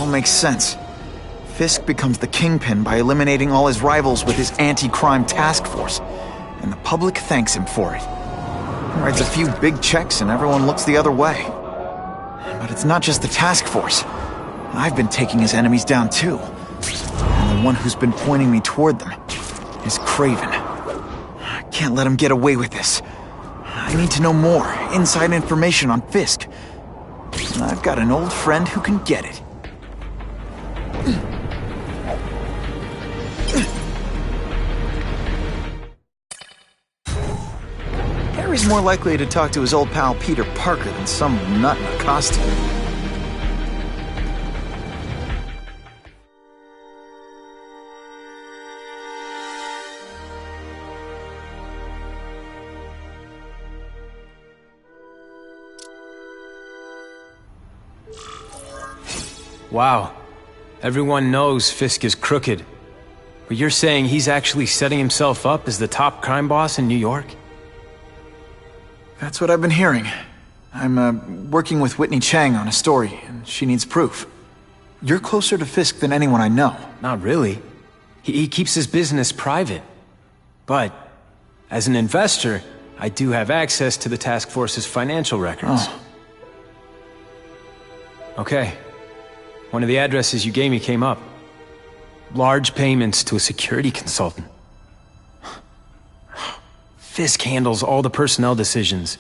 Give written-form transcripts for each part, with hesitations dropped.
all makes sense. Fisk becomes the kingpin by eliminating all his rivals with his anti-crime task force, and the public thanks him for it. He writes a few big checks and everyone looks the other way. But it's not just the task force. I've been taking his enemies down too. And the one who's been pointing me toward them is Kraven. I can't let him get away with this. I need to know more, inside information on Fisk. And I've got an old friend who can get it. Harry's more likely to talk to his old pal Peter Parker than some nut in a costume. Wow. Everyone knows Fisk is crooked. But you're saying he's actually setting himself up as the top crime boss in New York? That's what I've been hearing. I'm working with Whitney Chang on a story, and she needs proof. You're closer to Fisk than anyone I know. Not really. He keeps his business private. But, as an investor, I do have access to the task force's financial records. Oh. Okay. One of the addresses you gave me came up. Large payments to a security consultant. Fisk handles all the personnel decisions.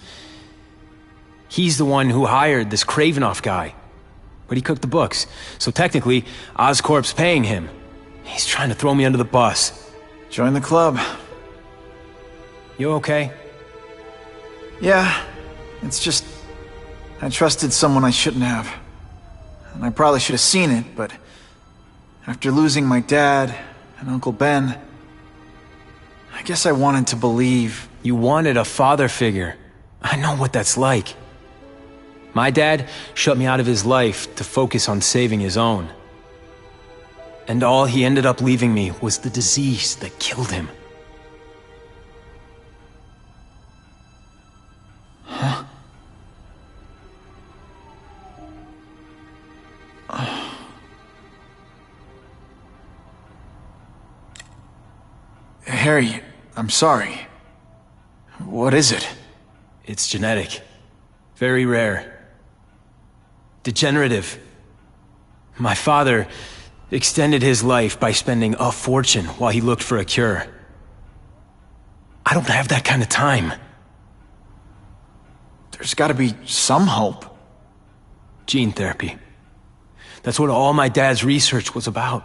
He's the one who hired this Kravinoff guy. But he cooked the books, so technically, Oscorp's paying him. He's trying to throw me under the bus. Join the club. You okay? Yeah, it's just... I trusted someone I shouldn't have. And I probably should have seen it, but... after losing my dad and Uncle Ben... I guess I wanted to believe... You wanted a father figure. I know what that's like. My dad shut me out of his life to focus on saving his own. And all he ended up leaving me was the disease that killed him. Huh? Harry, I'm sorry. What is it? It's genetic. Very rare. Degenerative. My father extended his life by spending a fortune while he looked for a cure. I don't have that kind of time. There's gotta be some hope. Gene therapy. That's what all my dad's research was about.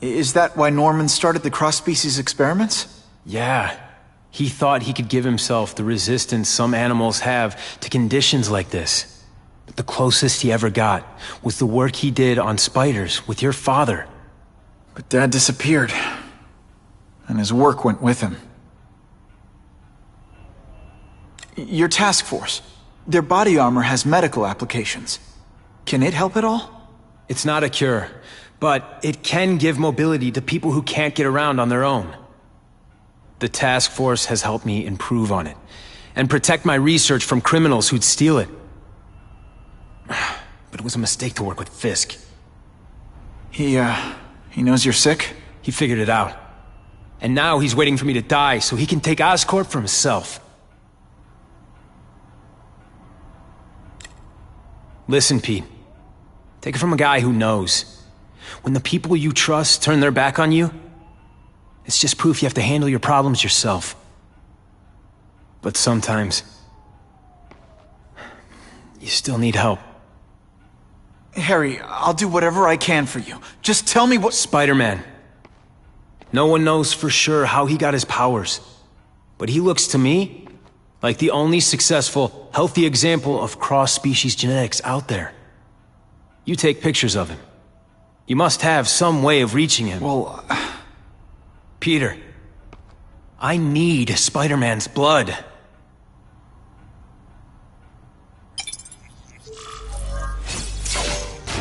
Is that why Norman started the cross-species experiments? Yeah. He thought he could give himself the resistance some animals have to conditions like this. But the closest he ever got was the work he did on spiders with your father. But Dad disappeared. And his work went with him. Your task force. Their body armor has medical applications. Can it help at all? It's not a cure, but it can give mobility to people who can't get around on their own. The task force has helped me improve on it, and protect my research from criminals who'd steal it. But it was a mistake to work with Fisk. He knows you're sick? He figured it out. And now he's waiting for me to die so he can take Oscorp for himself. Listen, Pete. Take it from a guy who knows. When the people you trust turn their back on you, it's just proof you have to handle your problems yourself. But sometimes, you still need help. Harry, I'll do whatever I can for you. Just tell me what— Spider-Man. No one knows for sure how he got his powers. But he looks to me like the only successful, healthy example of cross-species genetics out there. You take pictures of him. You must have some way of reaching him. Well, Peter, I need Spider-Man's blood.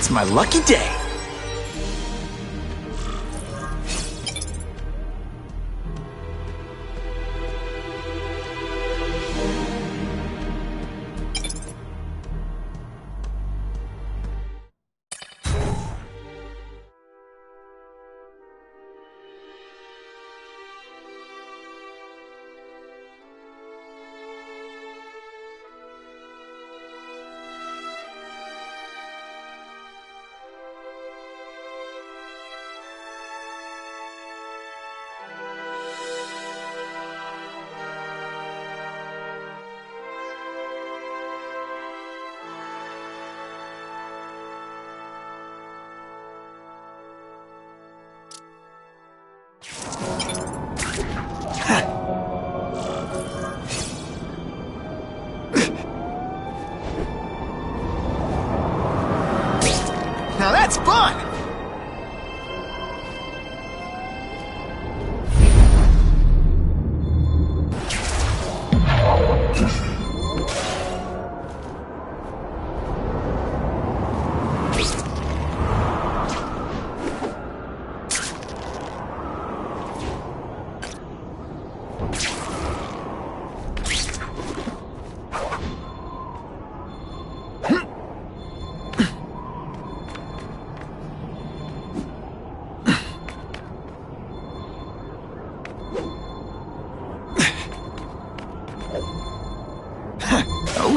it's my lucky day.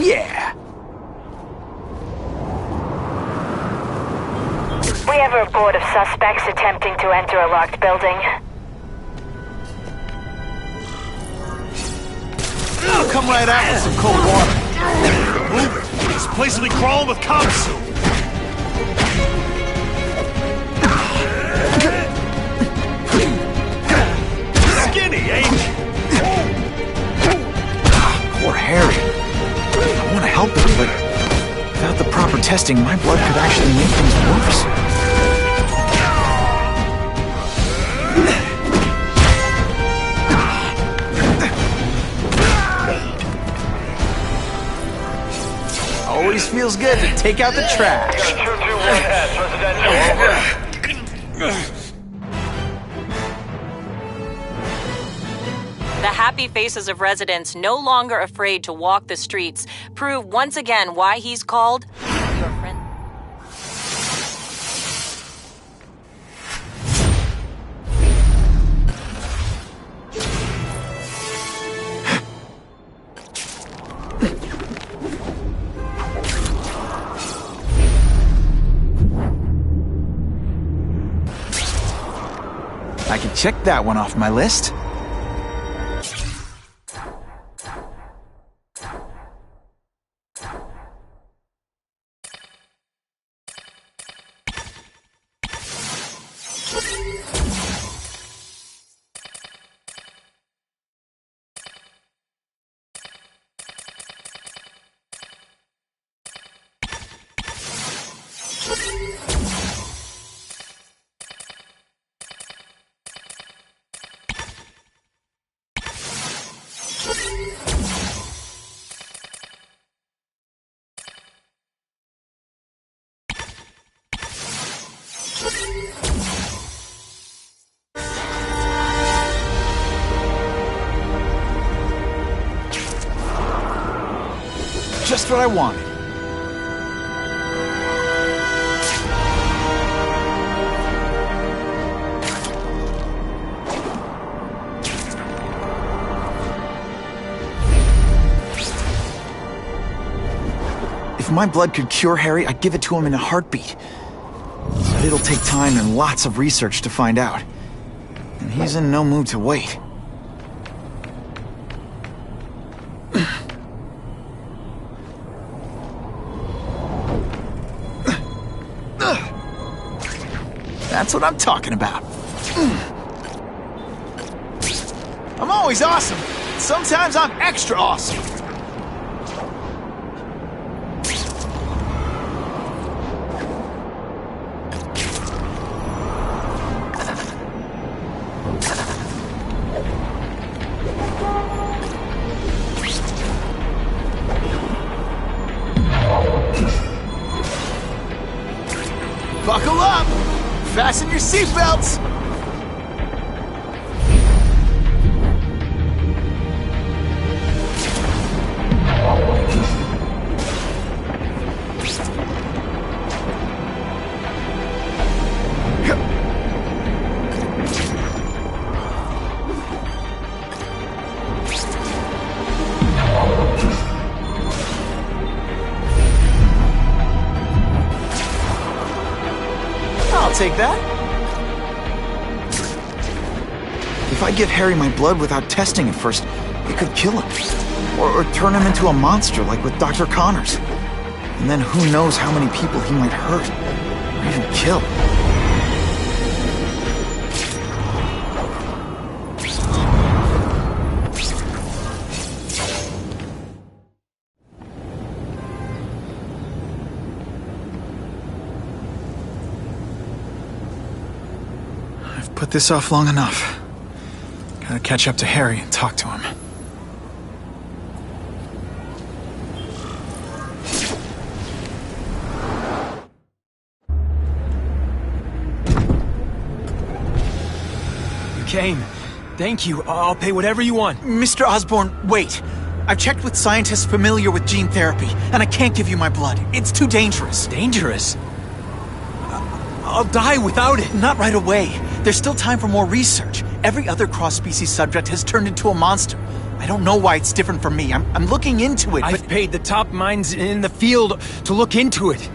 yeah! We have a report of suspects attempting to enter a locked building. I'll come right out with some cold water. Move it! This place will be crawling with cops soon! Skinny, ain't you? Poor Harry. I want to help him, but without the proper testing, my blood could actually make things worse. Always feels good to take out the trash. 221 residential, The happy faces of residents no longer afraid to walk the streets prove once again why he's called your friend. I can check that one off my list. Just what I wanted. If my blood could cure Harry, I'd give it to him in a heartbeat. But it'll take time and lots of research to find out. And he's in no mood to wait. That's what I'm talking about. I'm always awesome. Sometimes I'm extra awesome. Buckle up! Fasten your seatbelts! I'll take that. If I give Harry my blood without testing it first, it could kill him. Or turn him into a monster like with Dr. Connors. And then who knows how many people he might hurt, or even kill. I've put this off long enough. Gotta catch up to Harry and talk to him. Kane, thank you. I'll pay whatever you want. Mr. Osborn, wait. I've checked with scientists familiar with gene therapy, and I can't give you my blood. It's too dangerous. Dangerous? I'll die without it. Not right away. There's still time for more research. Every other cross-species subject has turned into a monster. I don't know why it's different from me. I'm looking into it, I've but... paid the top minds in the field to look into it.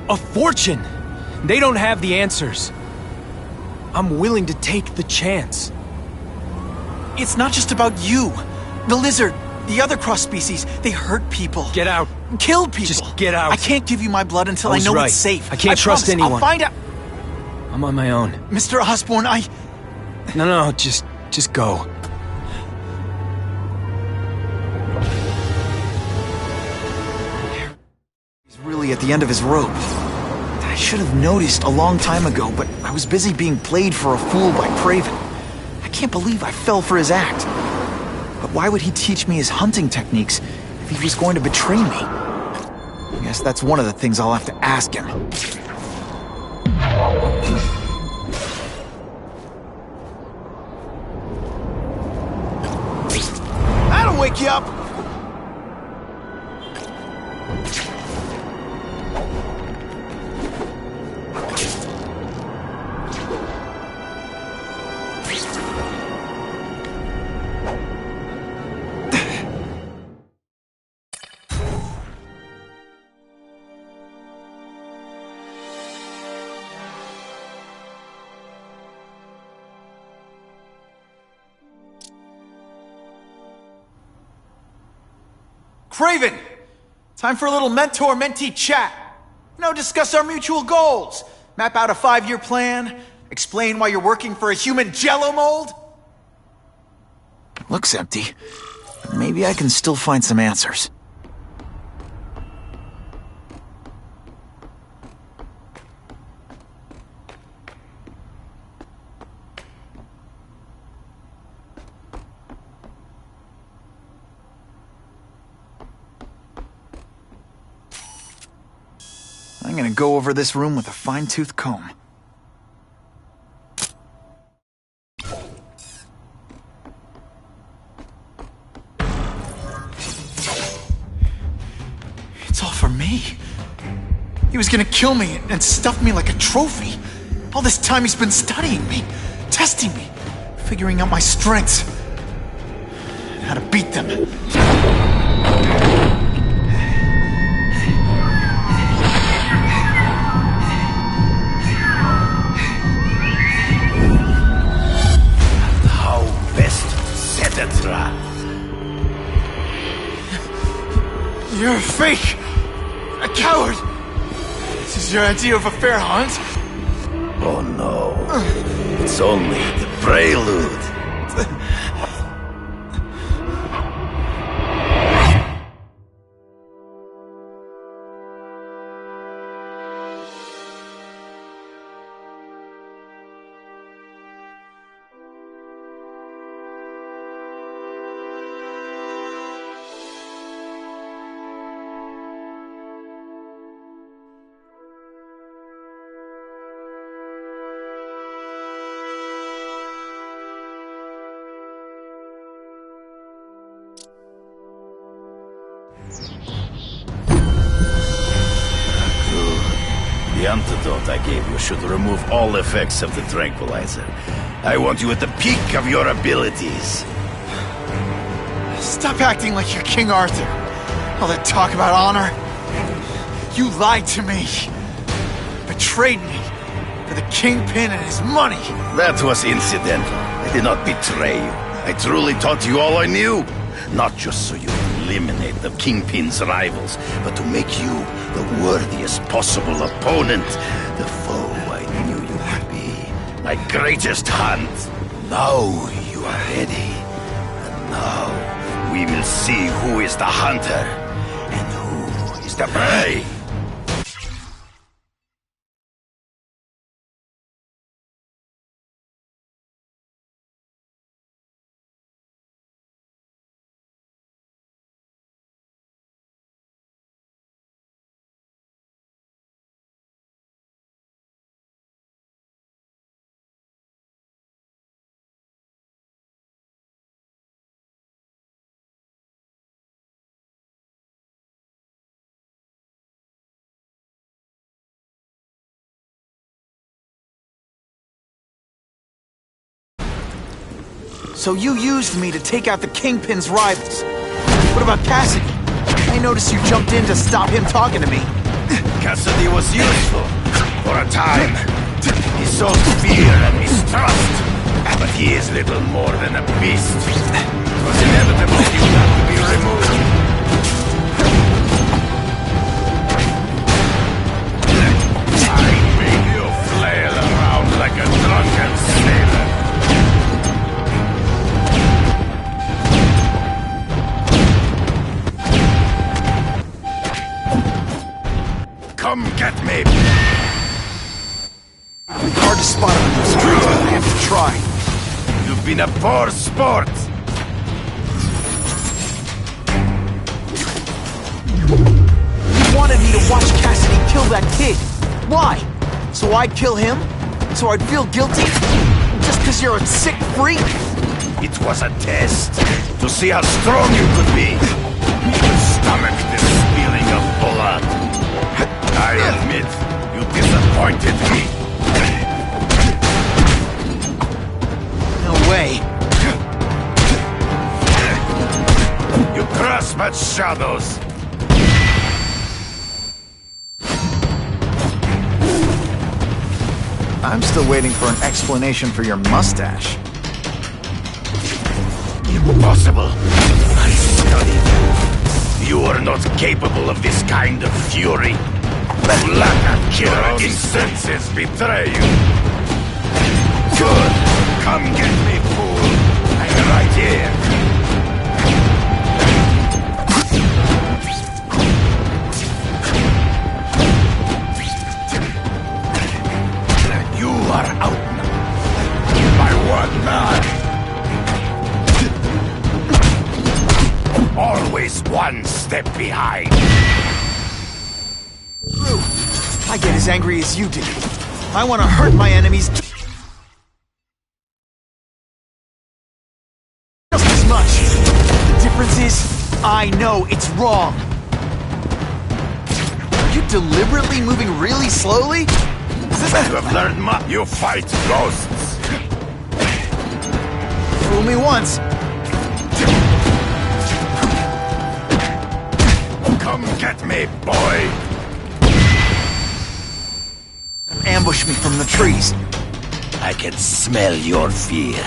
A fortune. They don't have the answers. I'm willing to take the chance. It's not just about you. The lizard, the other cross species, they hurt people. Get out. Kill people. Just get out. I can't give you my blood until I was know right. it's safe. I can't trust promise. anyone. I'll find out. I'm on my own. Mr. Osborn, No, just go. He's really at the end of his rope. I should have noticed a long time ago, but I was busy being played for a fool by Kraven. I can't believe I fell for his act. But why would he teach me his hunting techniques if he was going to betray me? I guess that's one of the things I'll have to ask him. That'll wake you up! Kraven! Time for a little mentor-mentee chat. Discuss our mutual goals. Map out a 5-year plan. Explain why you're working for a human jello mold. Looks empty. Maybe I can still find some answers. I'm gonna go over this room with a fine-tooth comb. It's all for me. He was gonna kill me and stuff me like a trophy. All this time he's been studying me, testing me, figuring out my strengths, and how to beat them. You're a fake! A coward! This is your idea of a fair hunt? Oh no. It's only the prelude. The antidote I gave you should remove all effects of the tranquilizer. I want you at the peak of your abilities. Stop acting like you're King Arthur. All that talk about honor. You lied to me. Betrayed me. For the Kingpin and his money. That was incidental. I did not betray you. I truly taught you all I knew. Not just so you could eliminate the Kingpin's rivals, but to make you the worthiest possible opponent. The foe I knew you would be. My greatest hunt. Now you are ready. And now we will see who is the hunter and who is the prey. So you used me to take out the Kingpin's rivals. What about Cassidy? I noticed you jumped in to stop him talking to me. Cassidy was useful for a time. He sowed fear and mistrust. But he is little more than a beast. It was inevitable he would have to be removed. I made you flail around like a drunken sailor. Come get me! Hard to spot him in the streets, but I have to try. You've been a poor sport. You wanted me to watch Cassidy kill that kid. Why? So I'd kill him? So I'd feel guilty? Just because you're a sick freak? It was a test to see how strong you could be. You could stomach the spilling of blood. I admit, you disappointed me. No way. You grasp at shadows. I'm still waiting for an explanation for your mustache. Impossible. I studied. You are not capable of this kind of fury. Lack of killer instances betray you. Good. Come get me, fool. I'm right here. You are outnumbered by one man. Always one step behind. I get as angry as you do. I want to hurt my enemies just as much. The difference is, I know it's wrong. Are you deliberately moving really slowly? You have learned much. You fight ghosts. Fool me once. Come get me, boy. Ambush me from the trees. I can smell your fear.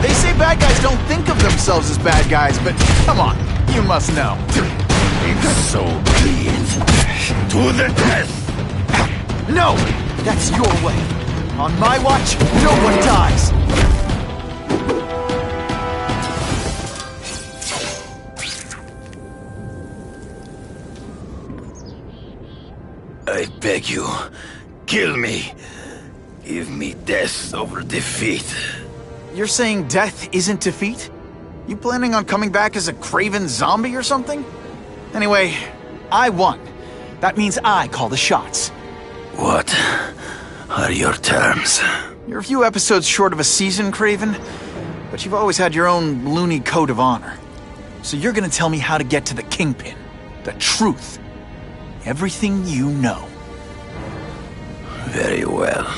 They say bad guys don't think of themselves as bad guys, but come on, you must know. So be it. To the death! No! That's your way. On my watch, no one dies! I beg you, kill me. Give me death over defeat. You're saying death isn't defeat? You planning on coming back as a craven zombie or something? Anyway, I won. That means I call the shots. What are your terms? You're a few episodes short of a season, Craven, but you've always had your own loony code of honor. So you're gonna tell me how to get to the Kingpin. The truth. Everything you know. Very well.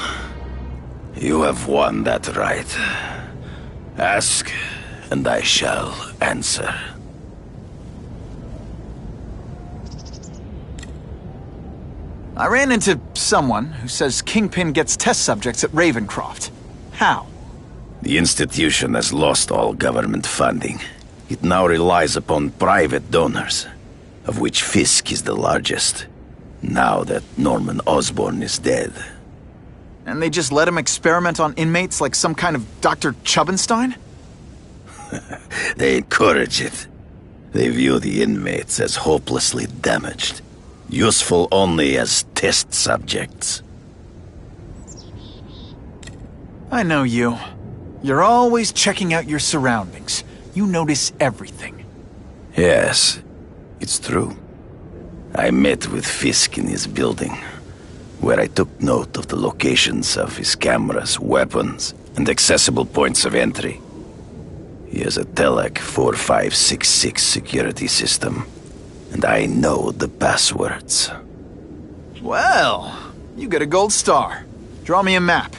You have won that right. Ask, and I shall answer. I ran into someone who says Kingpin gets test subjects at Ravencroft. How? The institution has lost all government funding. It now relies upon private donors, of which Fisk is the largest, now that Norman Osborn is dead. And they just let him experiment on inmates like some kind of Dr. Chubbenstein? They encourage it. They view the inmates as hopelessly damaged, useful only as test subjects. I know you. You're always checking out your surroundings. You notice everything. Yes, it's true. I met with Fisk in his building, where I took note of the locations of his cameras, weapons, and accessible points of entry. He has a Telek 4566 security system, and I know the passwords. Well, you get a gold star. Draw me a map,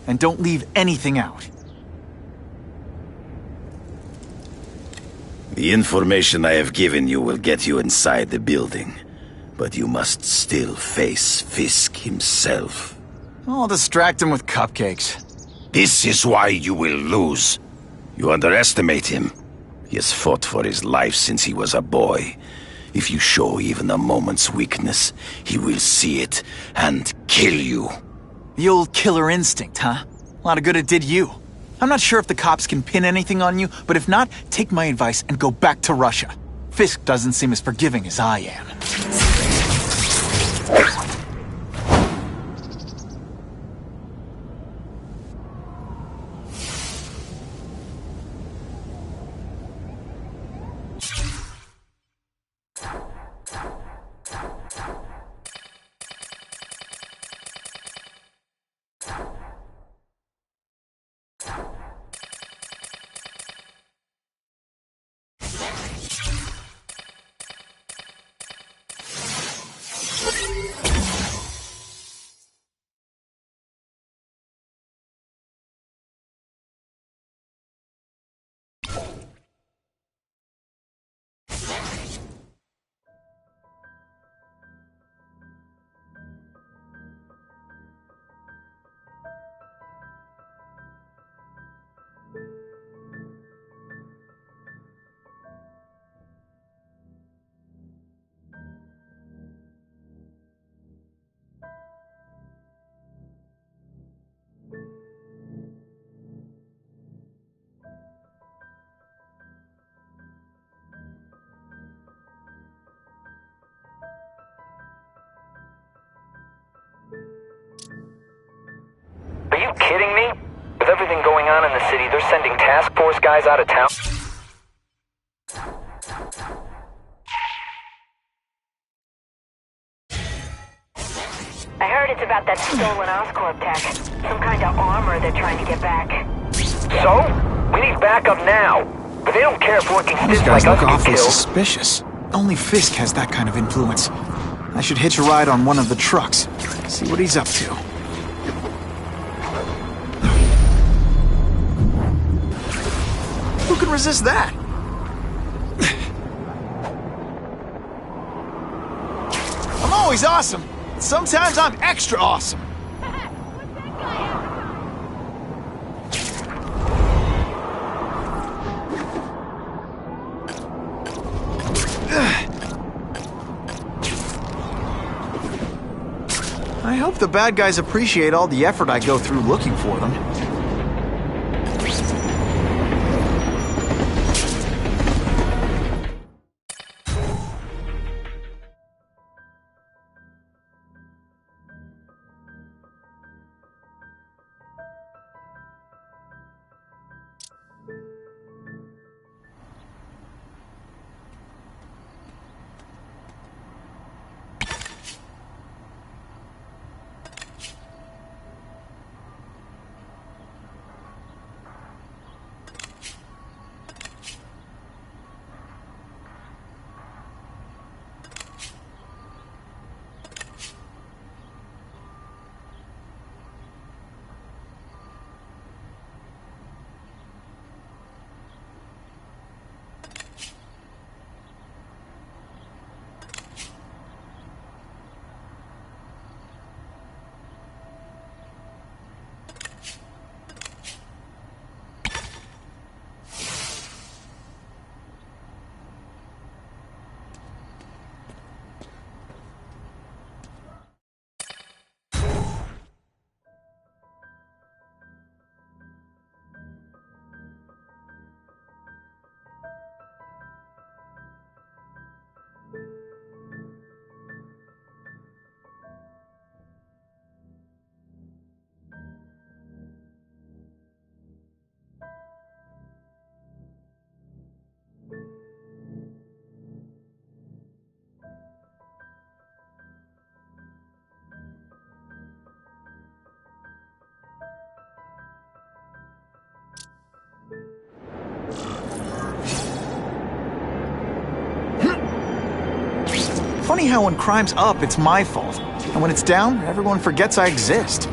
and don't leave anything out. The information I have given you will get you inside the building, but you must still face Fisk himself. I'll distract him with cupcakes. This is why you will lose. You underestimate him. He has fought for his life since he was a boy. If you show even a moment's weakness, he will see it and kill you. The old killer instinct, huh? A lot of good it did you. I'm not sure if the cops can pin anything on you, but if not, take my advice and go back to Russia. Fisk doesn't seem as forgiving as I am. Are you kidding me? With everything going on in the city, they're sending task force guys out of town? I heard it's about that stolen Oscorp tech. Some kind of armor they're trying to get back. So? We need backup now. But they don't care if working These sticks guys like us look get awfully killed. suspicious. Only Fisk has that kind of influence. I should hitch a ride on one of the trucks. See what he's up to. Who can resist that? I'm always awesome. Sometimes I'm extra awesome. I hope the bad guys appreciate all the effort I go through looking for them. funny how when crime's up, it's my fault. And when it's down, everyone forgets I exist.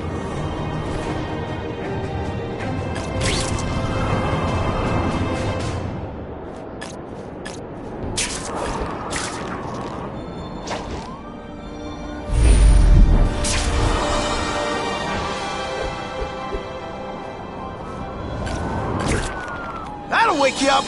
That'll wake you up!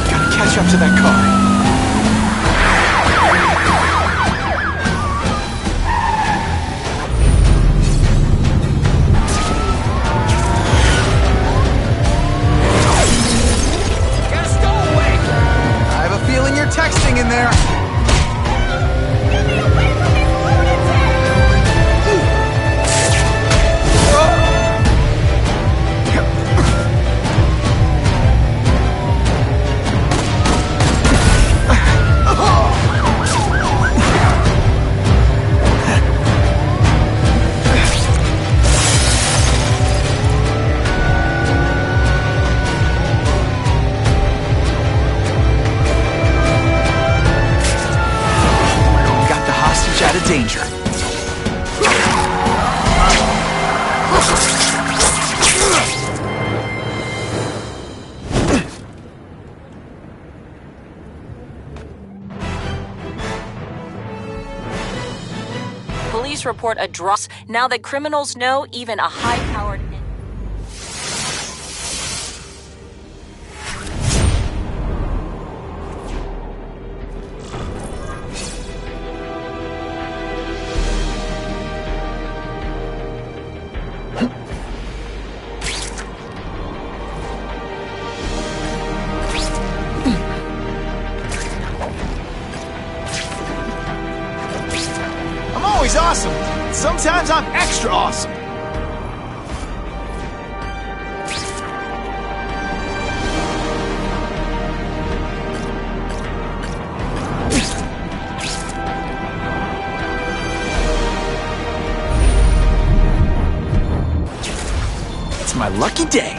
Gotta catch up to that car. Texting in there. Out of danger. Police report a drop. Now that criminals know even a high-powered... Always awesome. Sometimes I'm extra awesome. It's my lucky day.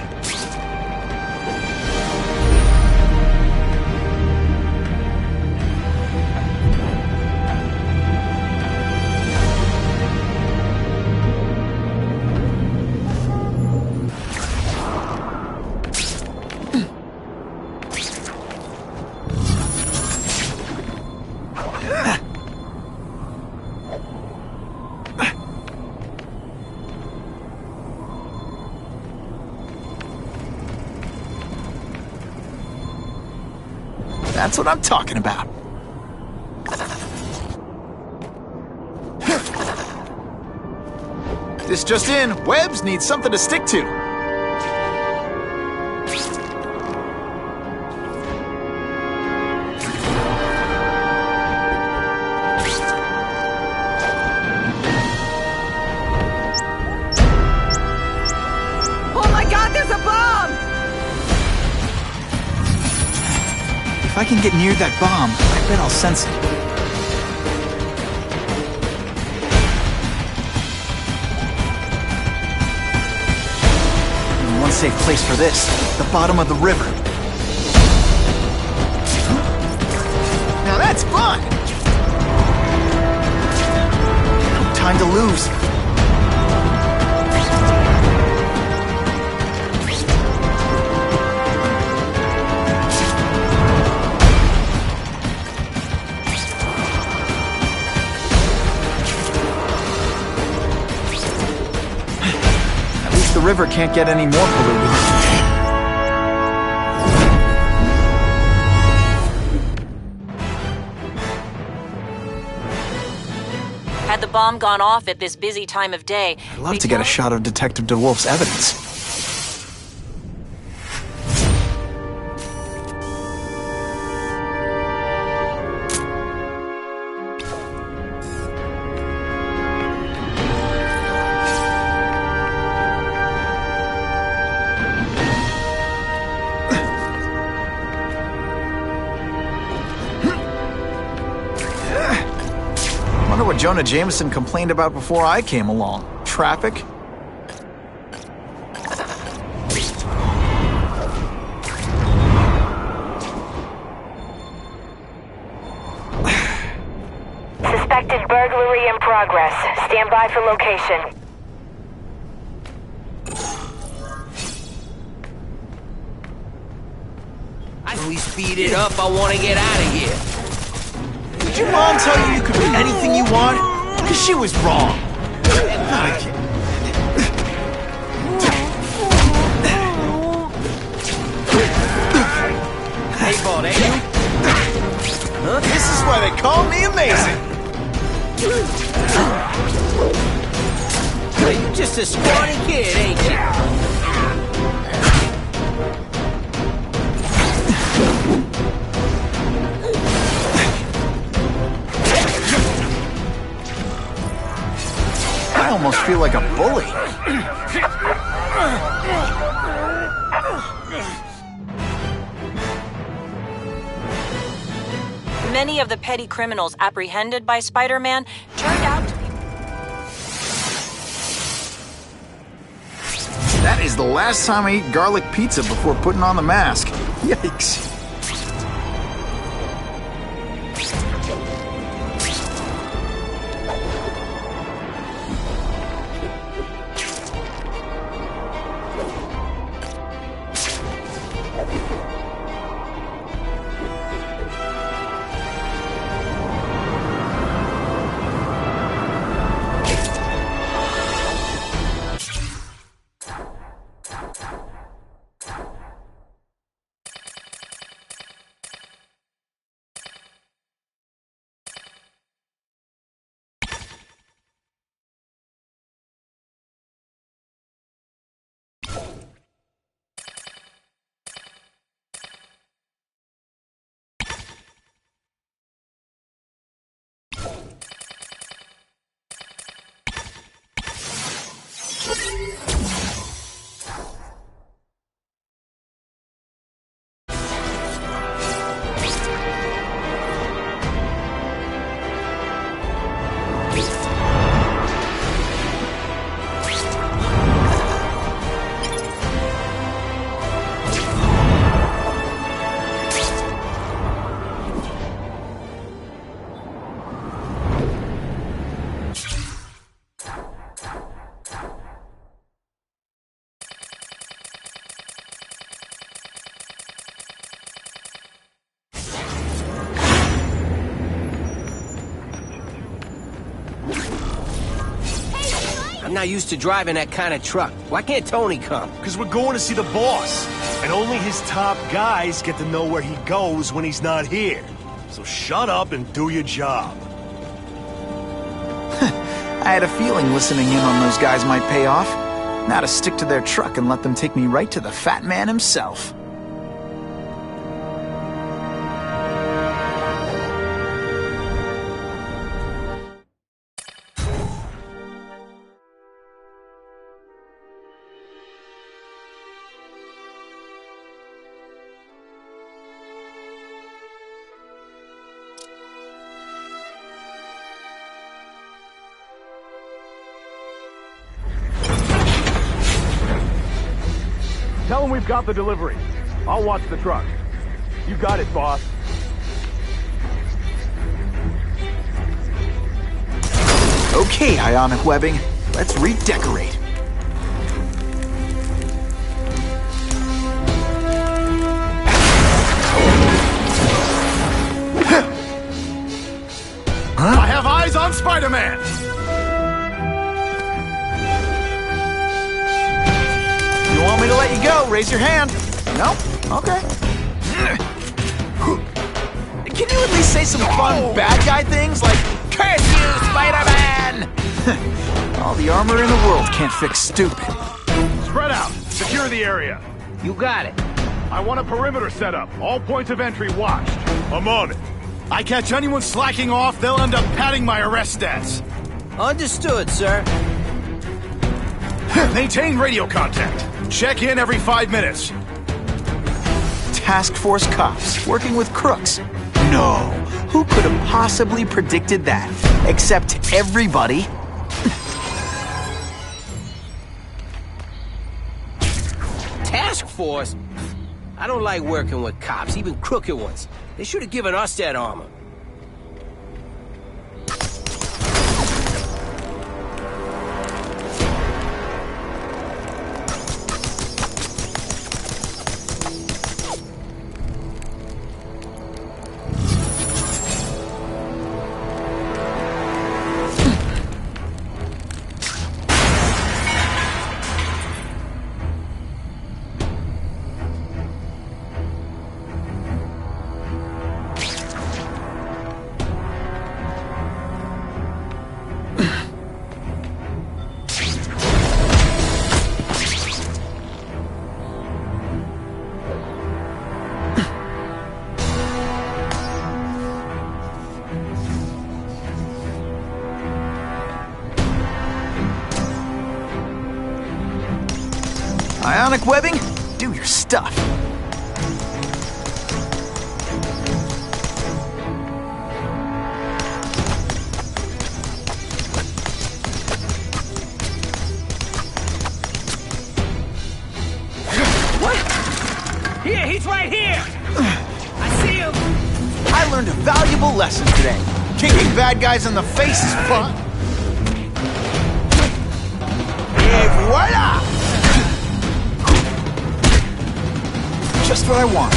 That's what I'm talking about. This just in, Webbs needs something to stick to. Oh my God, there's a bomb! If I can get near that bomb, I bet I'll sense it. Only one safe place for this, the bottom of the river. Now that's fun! No time to lose. The river can't get any more polluted. Had the bomb gone off at this busy time of day... I'd love to get a shot of Detective DeWolf's evidence. Jonah Jameson complained about before I came along. Traffic. Suspected burglary in progress. Stand by for location. If we speed it up, I want to get out of here. Did your mom tell you you could be anything you want? Because she was wrong. Not again. Hey, Ball, that you? Huh? This is why they call me amazing. You just a scrawny kid, ain't you? I almost feel like a bully. Many of the petty criminals apprehended by Spider-Man turned out to be... That is the last time I eat garlic pizza before putting on the mask. Yikes. I'm not used to driving that kind of truck. Why can't Tony come? Because we're going to see the boss. And only his top guys get to know where he goes when he's not here. So shut up and do your job. I had a feeling listening in on those guys might pay off. Now to stick to their truck and let them take me right to the fat man himself. Tell him we've got the delivery. I'll watch the truck. You got it, boss. Okay, ionic webbing. Let's redecorate. I have eyes on Spider-Man! You want me to let you go? Raise your hand. No? Okay. Can you at least say some fun bad guy things like, "Curse you, Spider-Man"? All the armor in the world can't fix stupid. Spread out. Secure the area. You got it. I want a perimeter set up. All points of entry watched. I'm on it. I catch anyone slacking off, they'll end up padding my arrest stats. Understood, sir. Maintain radio contact. Check in every 5 minutes. Task Force cops working with crooks. no! Who could have possibly predicted that? Except everybody. Task force? I don't like working with cops, even crooked ones. They should have given us that armor. Ionic webbing? Do your stuff. What? Here, he's right here! I see him! I learned a valuable lesson today. Kicking bad guys in the face is fun. Et voila! Just what I want.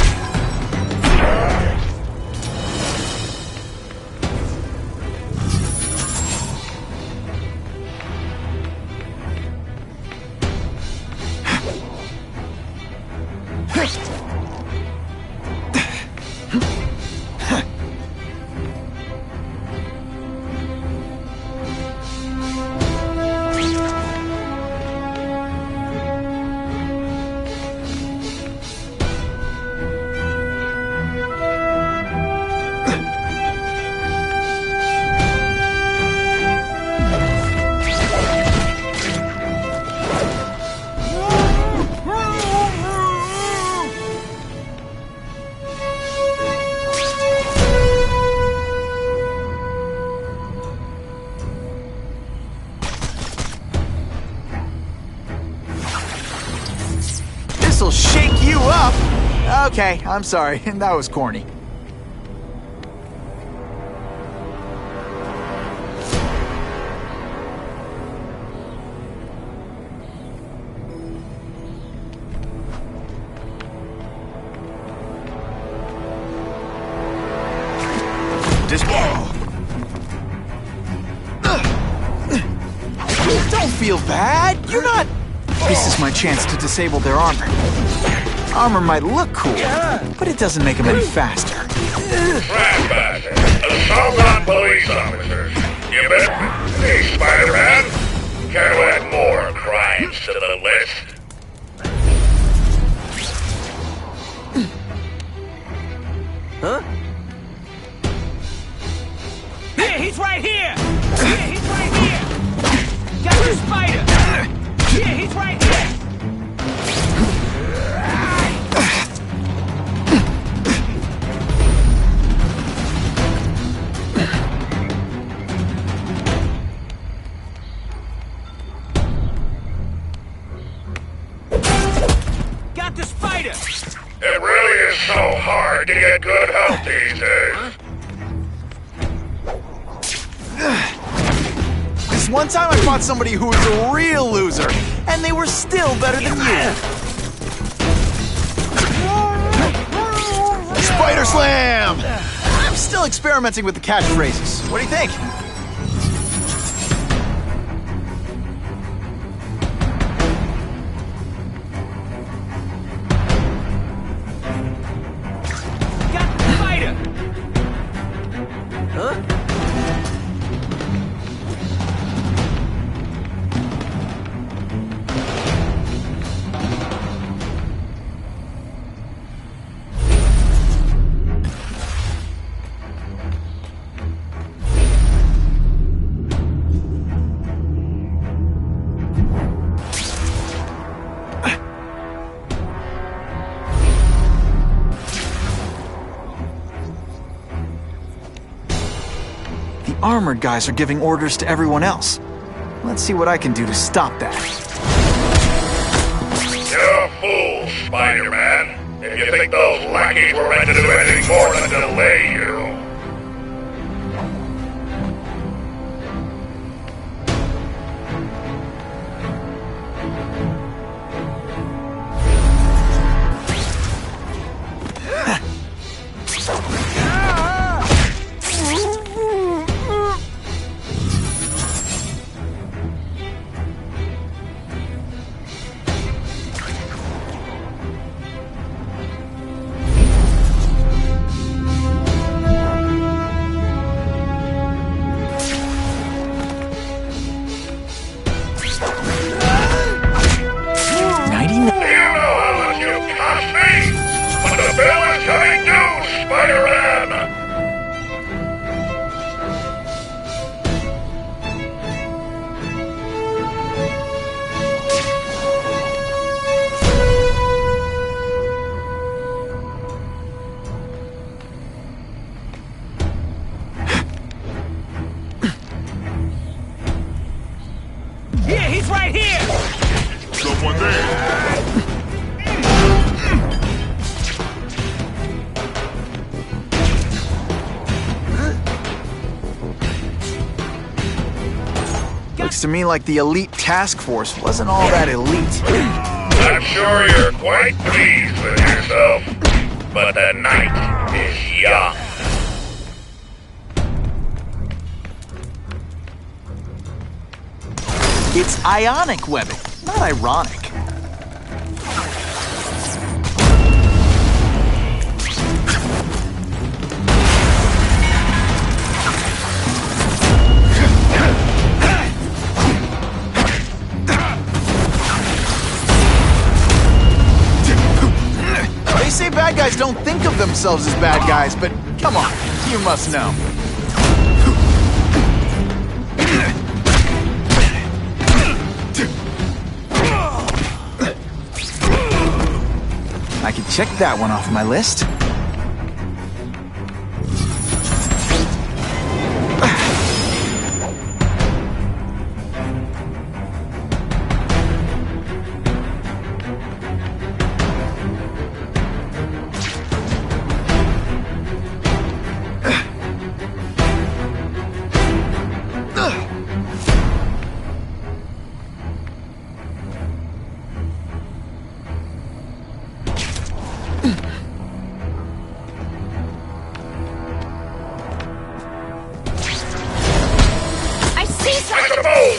This'll shake you up! Okay, I'm sorry, that was corny. Don't feel bad, you're not... This is my chance to disable their armor. Armor might look cool, but it doesn't make them any faster. Flashback. Assault on police officers. You bet. Hey, Spider-Man. Care to add more crimes to the list? Huh? Here, he's right here! Here, he's right here! Got your spider! Here, he's right here! Got the spider! It really is so hard to get good help these days. This one time I fought somebody who was a real loser, and they were still better than you. Spider Slam! I'm still experimenting with the catchphrases. What do you think? Got the spider! Huh? armored guys are giving orders to everyone else. Let's see what I can do to stop that. You're a fool, Spider-Man. If you think those lackeys were meant to do anything more than delay you. Yeah, he's right here! Someone there! Looks to me like the elite task force wasn't all that elite. I'm sure you're quite pleased with yourself, but the night is young. It's ionic webbing, not ironic. They say bad guys don't think of themselves as bad guys, but come on, you must know. I can check that one off my list.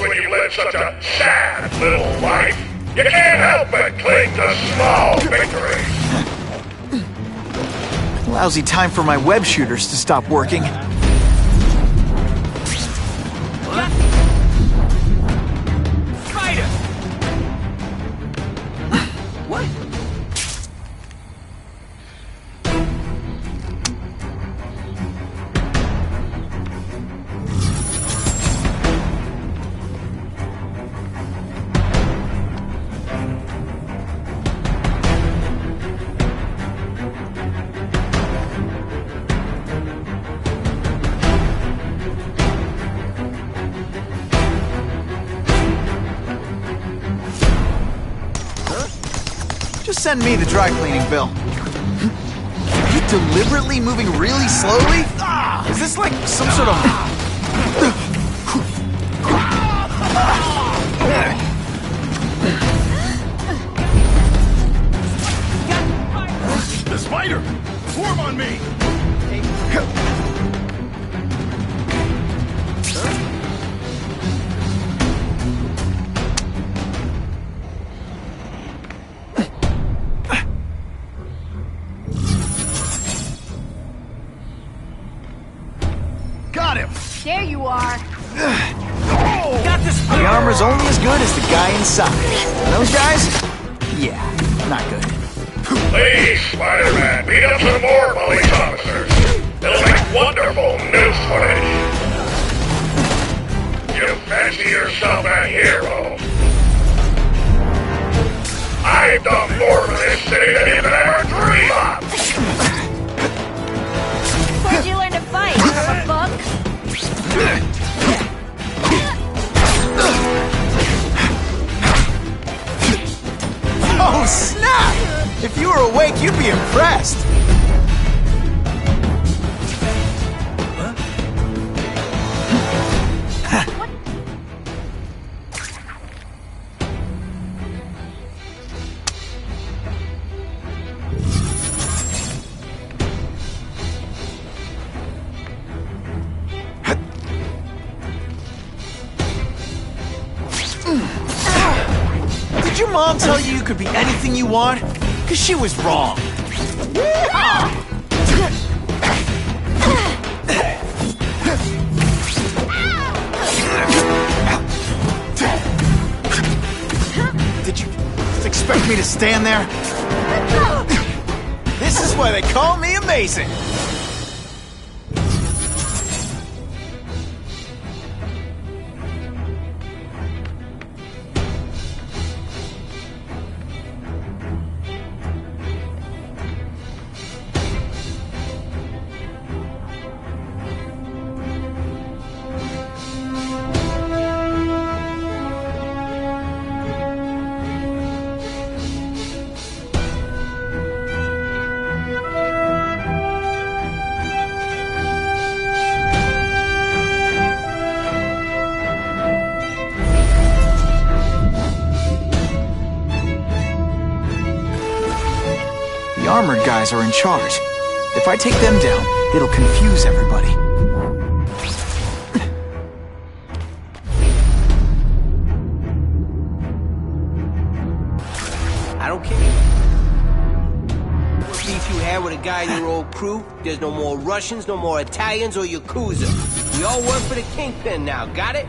When you live such a sad little life, you can't help but cling to small victories. Lousy time for my web shooters to stop working. Spider! What? Just send me the dry cleaning bill. Are you deliberately moving really slowly? Is this like some sort of... The spider! Swarm on me! Got him! There you are. Got the spider! The armor's only as good as the guy inside. And those guys? Yeah, not good. Please, Spider-Man, beat up some more police officers. It'll make wonderful news footage. You fancy yourself a hero. I've done more for this city than you could ever dream of. Where'd you learn to fight? From a book? Oh, snap! If you were awake, you'd be impressed. Did your mom tell you you could be anything you want? Because she was wrong. Did you expect me to stand there? This is why they call me amazing. The armored guys are in charge. If I take them down, it'll confuse everybody. I don't care what beef you had with a guy in your old crew. There's no more Russians, no more Italians or Yakuza. We all work for the Kingpin now, got it?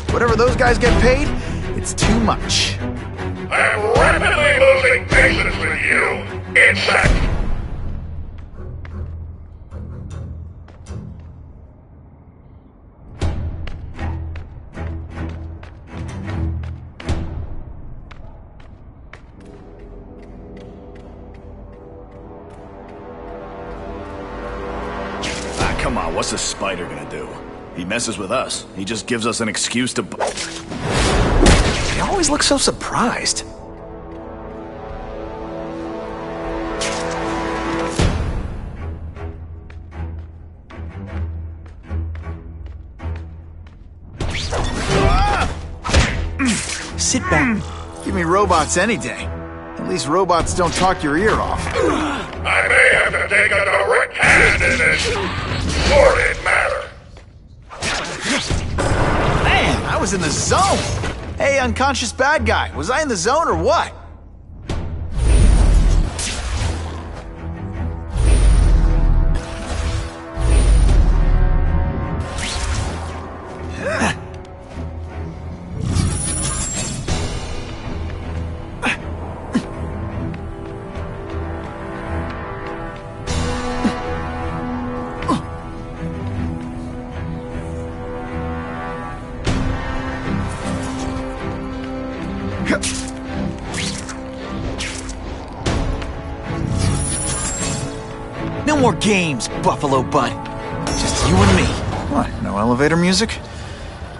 Whatever those guys get paid, it's too much. I'm rapidly losing patience with you, insect! Ah, come on, what's the spider gonna do? He messes with us. He just gives us an excuse to... They always look so surprised. Sit back. Give me robots any day. At least robots don't talk your ear off. I may have to take a direct hand in this sordid matter. Man, I was in the zone. Hey, unconscious bad guy, was I in the zone or what? No more games, Buffalo Butt. Just you and me. What, no elevator music?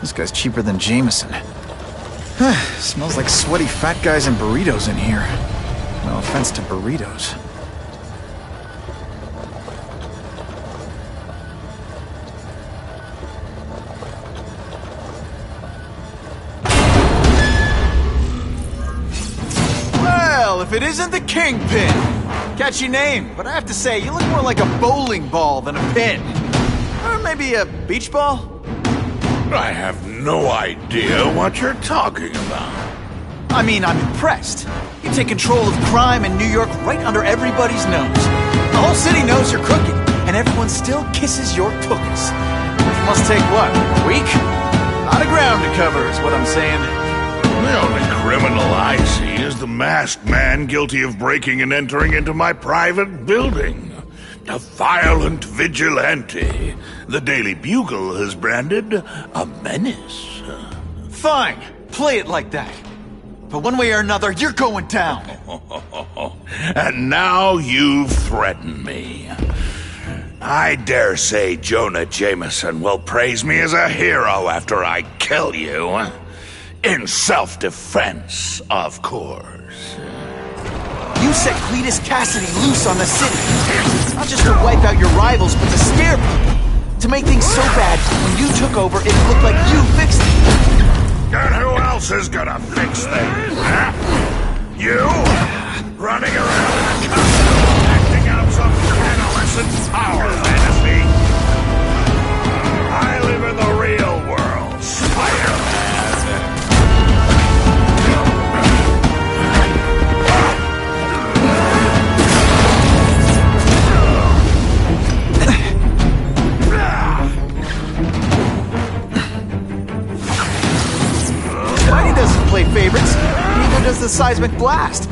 This guy's cheaper than Jameson. Smells like sweaty fat guys and burritos in here. No offense to burritos. Well, if it isn't the Kingpin! Catchy name, but I have to say, you look more like a bowling ball than a pin. Or maybe a beach ball? I have no idea what you're talking about. I mean, I'm impressed. You take control of crime in New York right under everybody's nose. The whole city knows you're crooked, and everyone still kisses your tuchus. Which must take, what, a week? A lot of ground to cover is what I'm saying. The only criminal I see is the masked man guilty of breaking and entering into my private building. A violent vigilante. The Daily Bugle has branded a menace. Fine, play it like that. But one way or another, you're going down. And now you've threatened me. I dare say Jonah Jameson will praise me as a hero after I kill you. In self-defense, of course. You set Cletus Cassidy loose on the city. Not just to wipe out your rivals, but to scare people. To make things so bad, when you took over, it looked like you fixed it. And who else is gonna fix things, huh? You? Running around in a costume, acting out some adolescent power fantasy? I live in the real world, Spider-Man. Spidey doesn't play favorites. Neither does the seismic blast.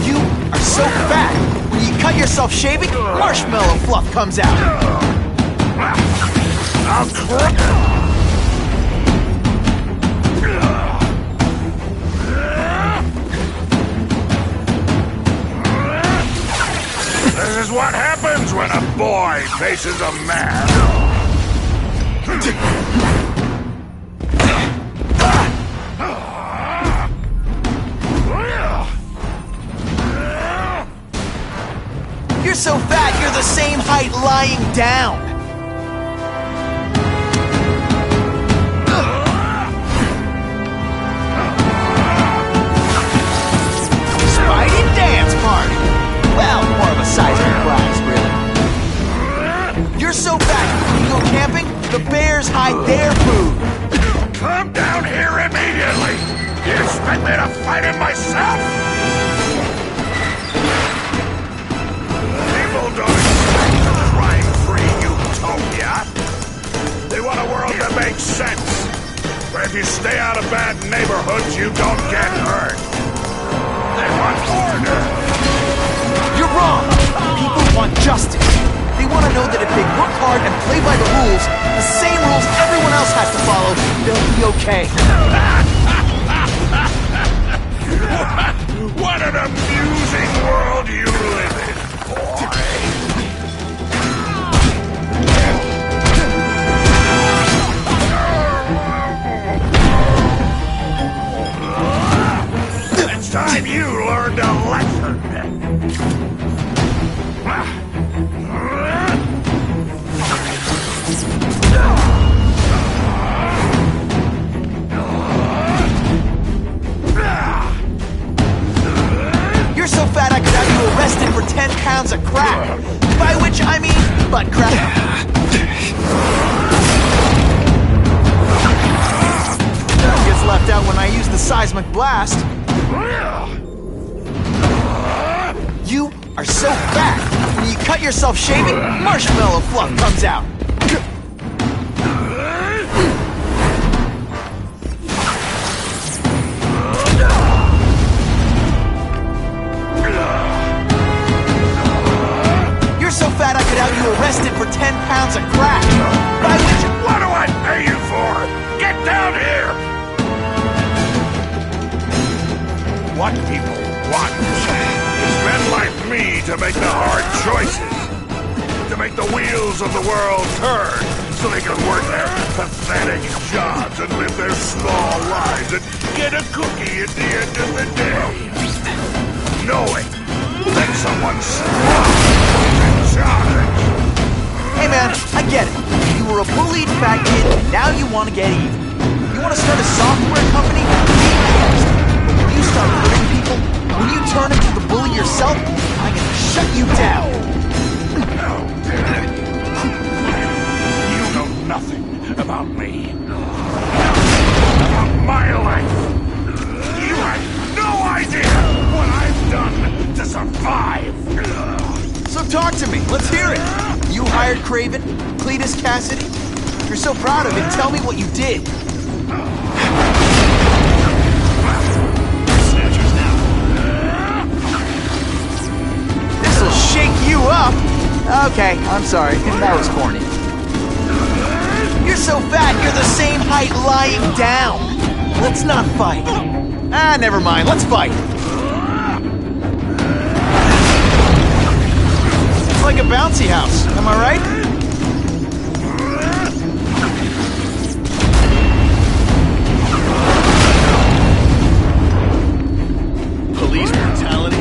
You are so fat. When you cut yourself shaving, marshmallow fluff comes out. I'll crush. This is what happens when a boy faces a man. You're so fat, you're the same height lying down. Spidey dance party. Well, more of a seismic blast, really. You're so fat, when you go camping, the bears hide their food. Come down here immediately! You expect me to fight it myself? People don't expect a crime-free utopia. They want a world that makes sense. Where if you stay out of bad neighborhoods, you don't get hurt. They want order. You're wrong. People want justice. They want to know that if they work hard and play by the rules, the same rules everyone else has to follow, they'll be okay. What an amusing world you live in, boy. It's time you learned a lesson. You're so fat I could have you arrested for 10 pounds of crack. By which I mean butt crack. Gets left out when I use the seismic blast. You are so fat. When you cut yourself shaving, marshmallow fluff comes out. You're so fat I could have you arrested for 10 pounds of crack. By which... What do I pay you for? Get down here! What people want is men like me to make the hard choices. To make the wheels of the world turn so they can work their pathetic jobs and live their small lives and get a cookie at the end of the day. Knowing that someone's in charge. Hey man, I get it. You were a bullied fat kid and now you want to get even. You want to start a software company? But when you start hurting people, when you turn into the bully yourself, I'm gonna shut you down. You know nothing about me. to me. Let's hear it. You hired Kraven? Cletus Cassidy? You're so proud of him. Tell me what you did. Snatchers now. This'll shake you up. Okay, I'm sorry. That was corny. You're so fat, you're the same height lying down. Let's not fight. Ah, never mind. Let's fight. It's like a bouncy house. Am I right? Police brutality?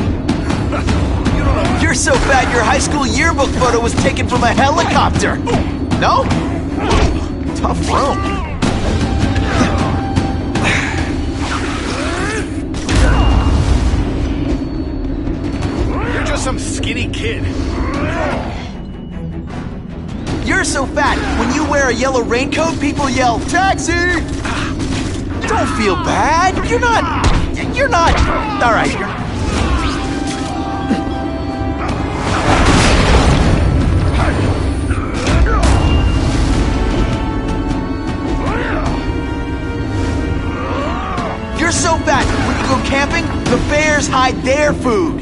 You don't know. You're so fat, your high school yearbook photo was taken from a helicopter. No? Tough room. You're just some skinny kid. You're so fat, when you wear a yellow raincoat, people yell, "Taxi!" Don't feel bad. You're not... All right, You're so fat, when you go camping, the bears hide their food.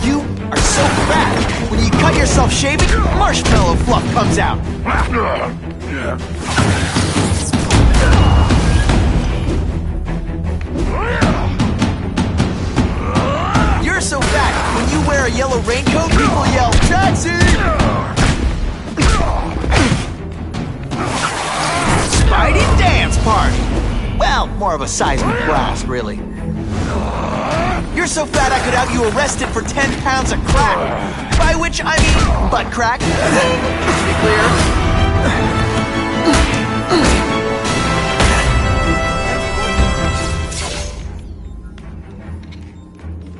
You are so fat, when you cut yourself shaving, marshmallow fluff comes out. You're so fat, when you wear a yellow raincoat, people yell, "Taxi!" Spidey dance party! Well, more of a seismic blast, really. You're so fat I could have you arrested for 10 pounds of crack. By which I mean butt crack. To be clear.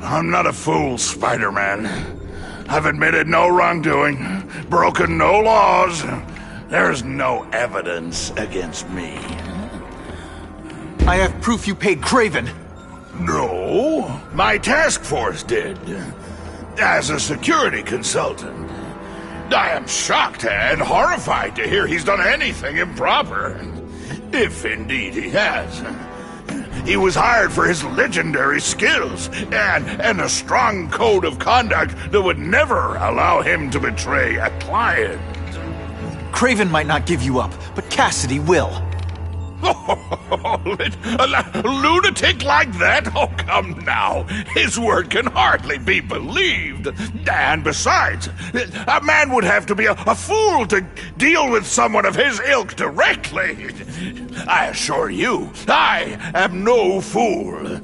I'm not a fool, Spider-Man. I've admitted no wrongdoing, broken no laws. There's no evidence against me. I have proof you paid Kraven. No, my task force did. As a security consultant. I am shocked and horrified to hear he's done anything improper. If indeed he has. He was hired for his legendary skills and a strong code of conduct that would never allow him to betray a client. Kraven might not give you up, but Cassidy will. A lunatic like that? Oh, come now. His word can hardly be believed. And besides, a man would have to be a fool to deal with someone of his ilk directly. I assure you, I am no fool.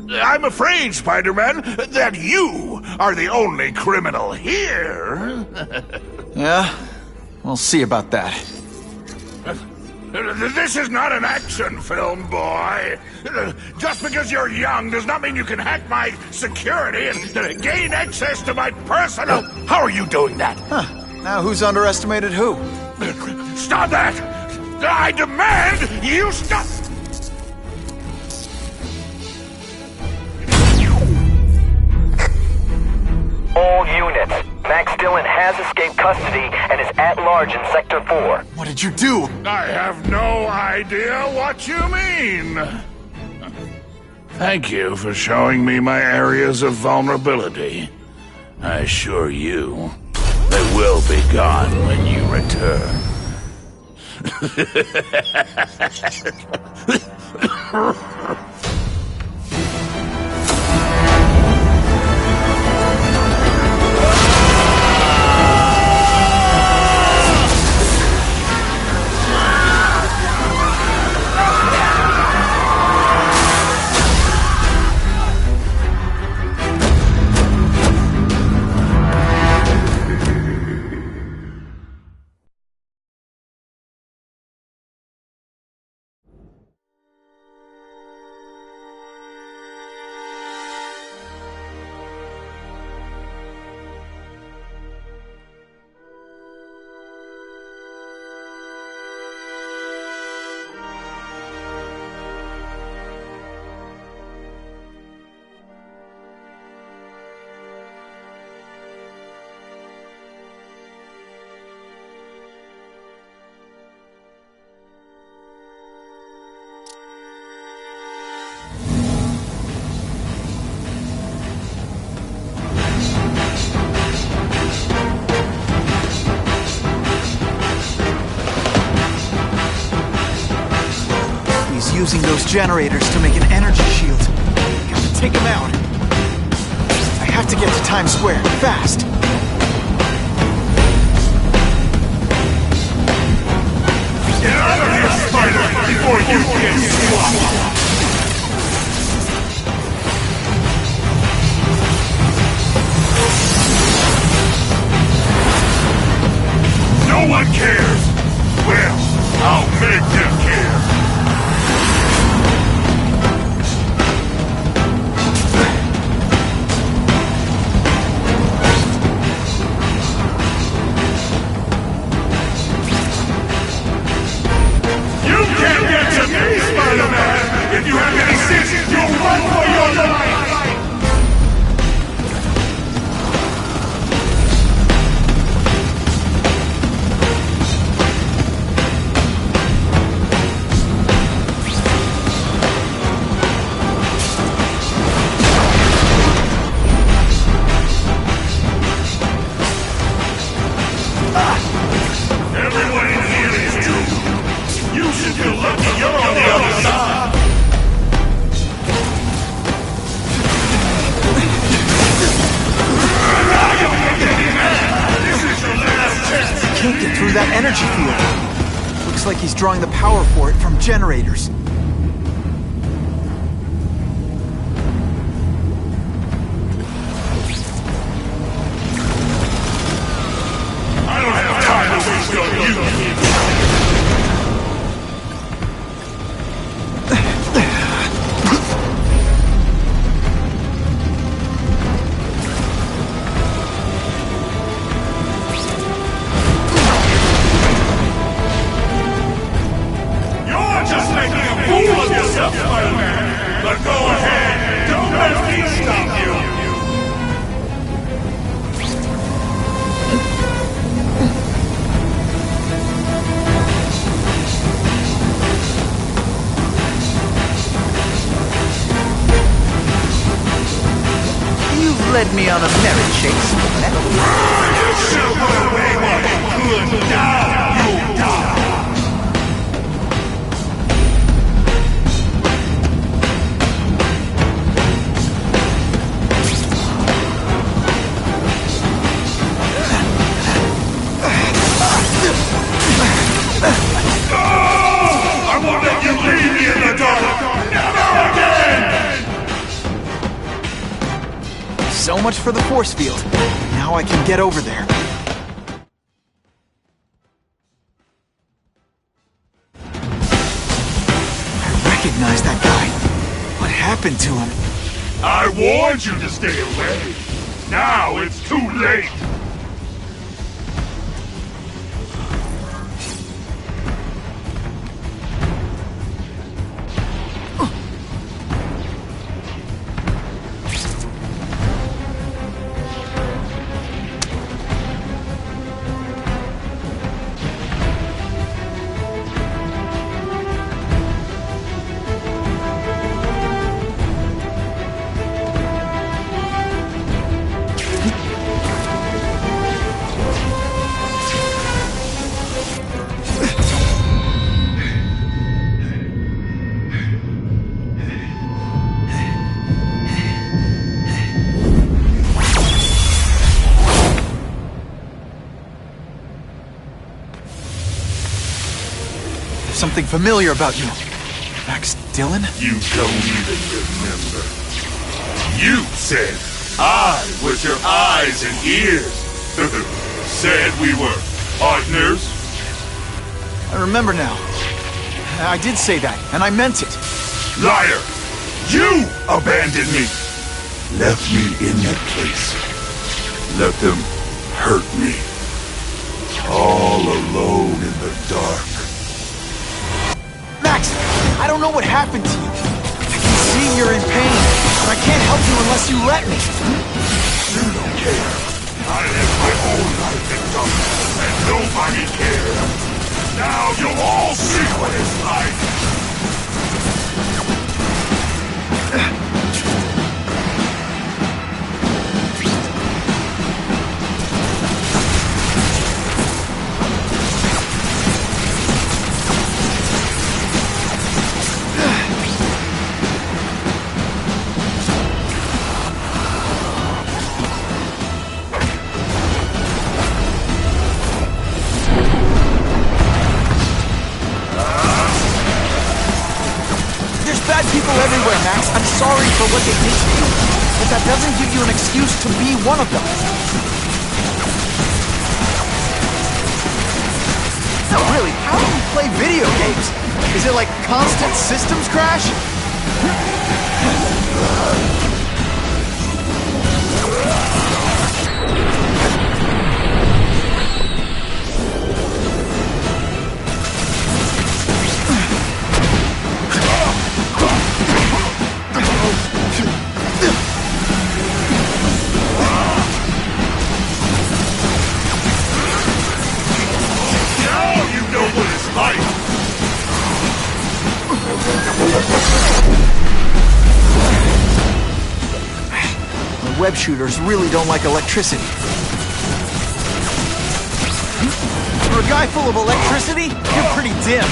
I'm afraid, Spider-Man, that you are the only criminal here. Yeah? We'll see about that. This is not an action film, boy. Just because you're young does not mean you can hack my security and gain access to my personal... How are you doing that? Huh. Now who's underestimated who? Stop that! I demand you stop... All units. Max Dillon has escaped custody and is at large in Sector 4. What did you do? I have no idea what you mean. Thank you for showing me my areas of vulnerability. I assure you, they will be gone when you return. using those generators to make an energy shield. Gotta take him out. I have to get to Times Square, fast. Get out of here, Spider, before you get swamped! No one cares! Well, I'll make them care! You can't get to me, Spider-Man! If you have any sense, you'll run for your life! Everyone in here is doomed. You should feel lucky you're on the other side. This is your last chance. I can't get through that energy field. Looks like he's drawing the power for it from generators. I don't have time to waste on you. You're just making a fool of yourself, Spider-Man. But go ahead, don't let me stop you. You've led me on a merry chase. You should run away while you could. Now you'll die. I won't let you leave me in the dark! Never again! So much for the force field. Now I can get over there. I recognize that guy. What happened to him? I warned you to stay away. Now it's too late. Something familiar about you. Max Dillon? You don't even remember. You said I was your eyes and ears. Said we were partners. I remember now. I did say that, and I meant it. Liar! You abandoned me! Left me in that place. Let them hurt me. All alone in the dark. Max, I don't know what happened to you. I can see you're in pain, but I can't help you unless you let me. You don't care. I lived my whole life in darkness, and nobody cared. Now you'll all see what it's like. sorry for what they did to you, but that doesn't give you an excuse to be one of them. No, really, how do you play video games? Is it like constant systems crash? Web shooters really don't like electricity. For a guy full of electricity, you're pretty dim.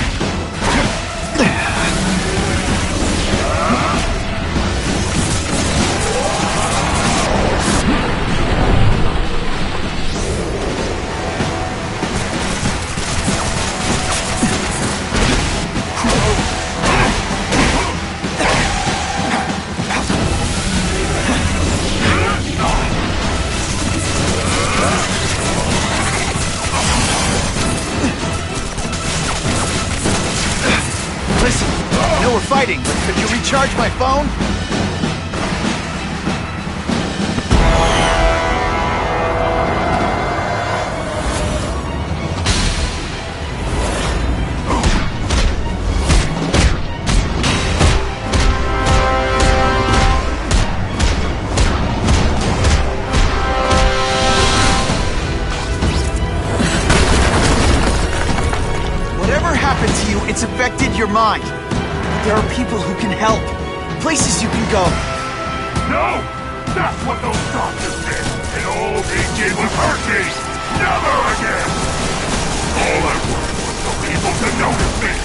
Listen, I know we're fighting, but could you recharge my phone? It's affected your mind. There are people who can help. Places you can go. No! That's what those doctors did! And all they did was hurt me! Never again! All I wanted was for people to notice me!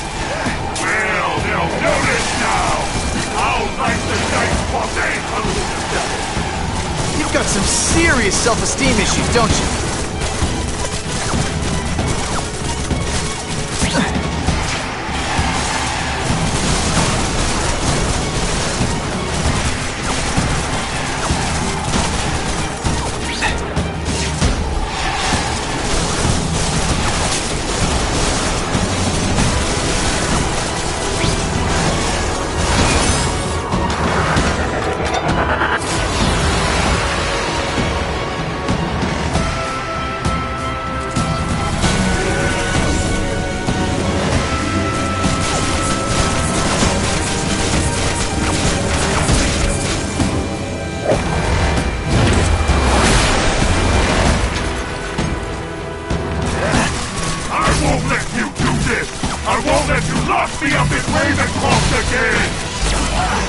Well, they'll notice now! I'll like the dice while they hallucinate them! You've got some serious self-esteem issues, don't you?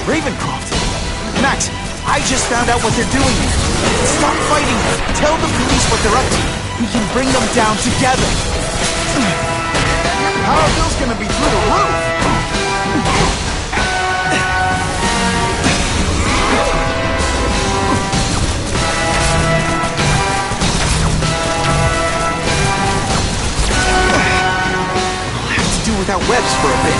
Ravencroft? Max, I just found out what they're doing here. Stop fighting them. Tell the police what they're up to. We can bring them down together. Your power bill's gonna be through the roof. I'll have to do without webs for a bit.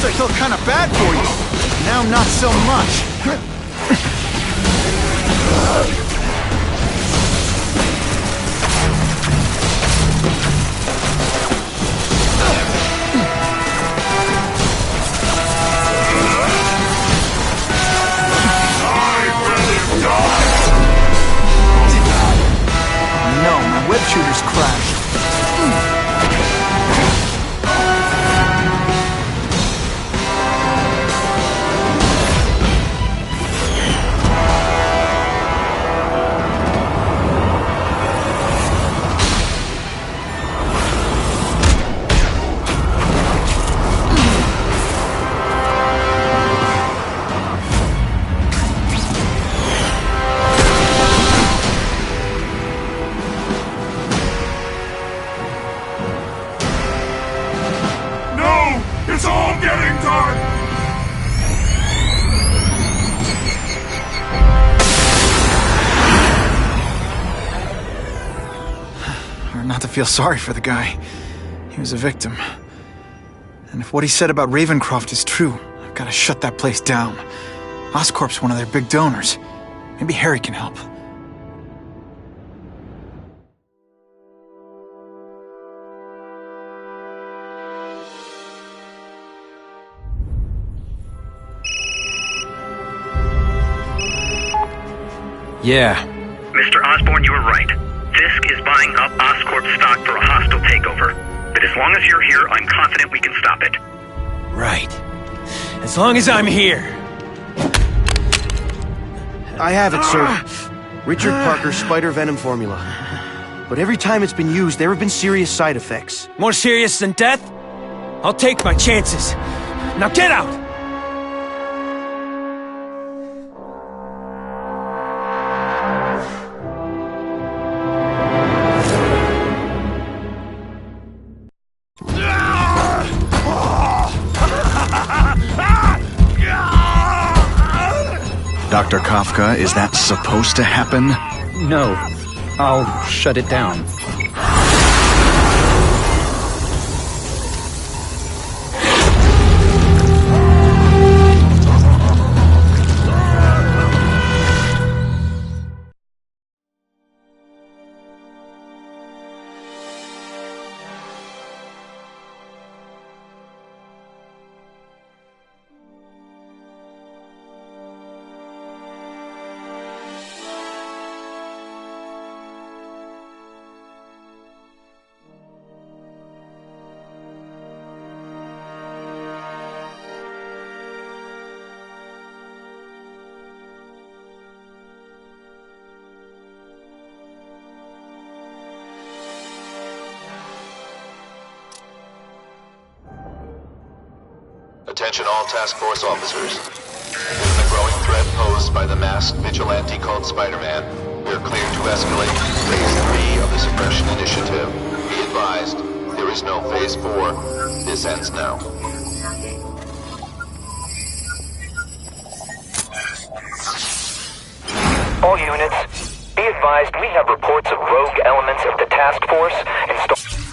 I felt kind of bad for you. Now not so much. Oh no, my web shooter's crashed. Hard not to feel sorry for the guy. He was a victim. And if what he said about Ravencroft is true, I've got to shut that place down. Oscorp's one of their big donors. Maybe Harry can help. Yeah. Mr. Osborn, you were right. Fisk is buying up Oscorp stock for a hostile takeover. But as long as you're here, I'm confident we can stop it. Right. As long as I'm here. I have it, sir. Richard Parker's spider venom formula. But every time it's been used, there have been serious side effects. More serious than death? I'll take my chances. Now get out! Dr. Kafka, is that supposed to happen? No. I'll shut it down. Attention all task force officers. Given the growing threat posed by the masked vigilante called Spider-Man, we are cleared to escalate Phase 3 of the Suppression Initiative. Be advised, there is no Phase 4. This ends now. All units, be advised we have reports of rogue elements of the task force installed.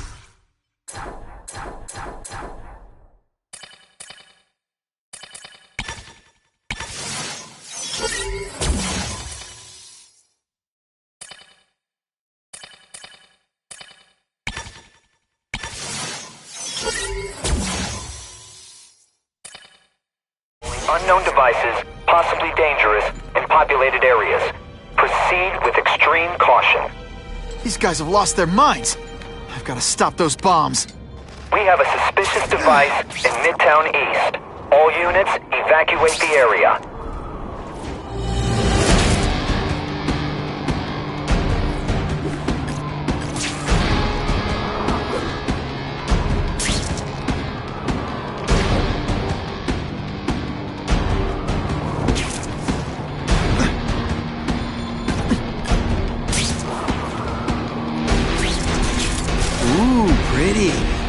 Unknown devices, possibly dangerous, in populated areas. Proceed with extreme caution. These guys have lost their minds. I've got to stop those bombs. We have a suspicious device in Midtown East. All units, evacuate the area. Ooh, pretty.